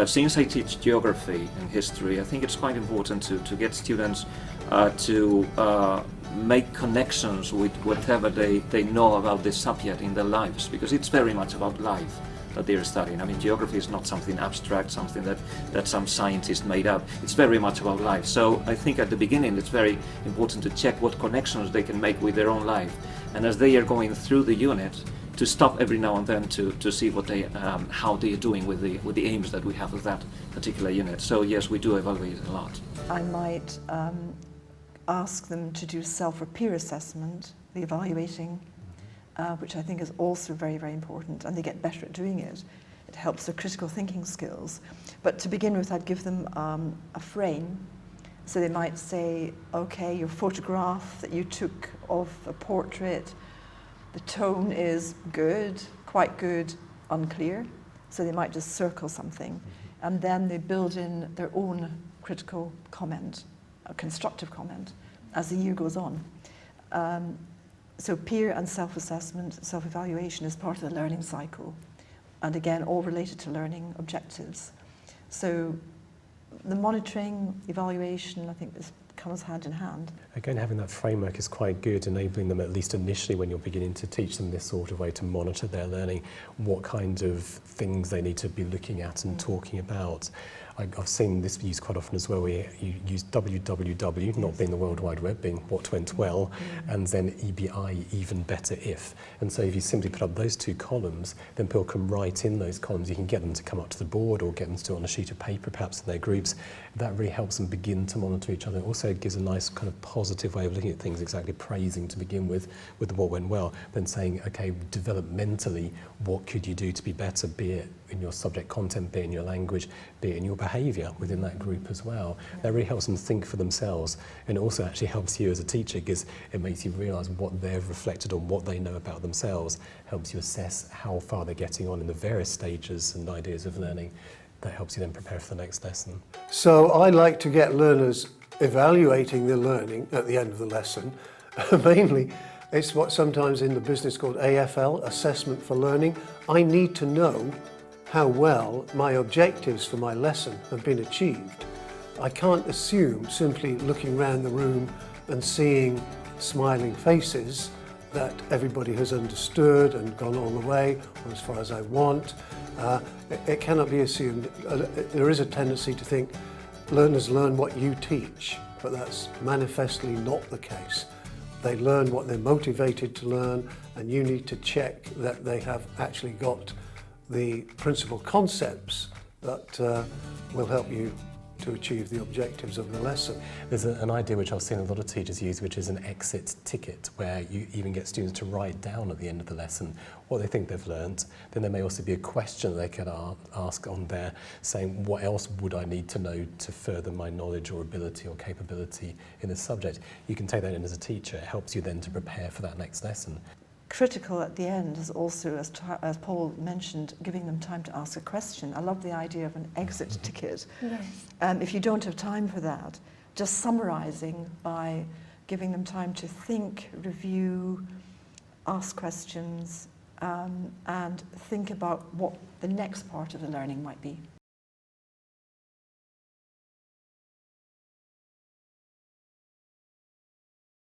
Since I teach geography and history, I think it's quite important to get students to make connections with whatever they know about this subject in their lives, because it's very much about life that they're studying. I mean, geography is not something abstract, something that some scientist made up. It's very much about life. So I think at the beginning it's very important to check what connections they can make with their own life. And as they are going through the unit, to stop every now and then to see what they, how they are doing with the aims that we have with that particular unit. So yes, we do evaluate a lot. I might ask them to do self or peer assessment, the evaluating, which I think is also very, very important, and they get better at doing it. It helps their critical thinking skills. But to begin with, I'd give them a frame. So they might say, okay, your photograph that you took of a portrait, the tone is good, quite good, unclear. So they might just circle something. And then they build in their own critical comment, a constructive comment, as the year goes on. So peer and self-assessment, self-evaluation is part of the learning cycle. And again, all related to learning objectives. So the monitoring, evaluation, I think this comes hand in hand. Again, having that framework is quite good, enabling them at least initially when you're beginning to teach them this sort of way to monitor their learning, what kind of things they need to be looking at and talking about. I've seen this used quite often as well, where you use www, not being the World Wide Web, being what went well, and then EBI, even better if. And so if you simply put up those two columns, then people can write in those columns. You can get them to come up to the board or get them to do it on a sheet of paper, perhaps in their groups. That really helps them begin to monitor each other. It also gives a nice kind of positive way of looking at things, exactly praising to begin with what went well, then saying, okay, developmentally, what could you do to be better, be it in your subject content, be it in your language, be it in your behaviour within that group as well. That really helps them think for themselves, and it also actually helps you as a teacher because it makes you realise what they've reflected on, what they know about themselves, helps you assess how far they're getting on in the various stages and ideas of learning. That helps you then prepare for the next lesson. So I like to get learners evaluating their learning at the end of the lesson. Mainly, it's what sometimes in the business called AFL, Assessment for Learning. I need to know how well my objectives for my lesson have been achieved. I can't assume simply looking around the room and seeing smiling faces that everybody has understood and gone all the way or as far as I want. It cannot be assumed. There is a tendency to think learners learn what you teach, but that's manifestly not the case. They learn what they're motivated to learn, and you need to check that they have actually got the principal concepts that will help you to achieve the objectives of the lesson. There's an idea which I've seen a lot of teachers use, which is an exit ticket, where you even get students to write down at the end of the lesson what they think they've learnt. Then there may also be a question they could ask on there, saying, what else would I need to know to further my knowledge or ability or capability in this subject? You can take that in as a teacher. It helps you then to prepare for that next lesson. Critical at the end is also, as Paul mentioned, giving them time to ask a question. I love the idea of an exit ticket. Yes. If you don't have time for that, just summarising by giving them time to think, review, ask questions, and think about what the next part of the learning might be.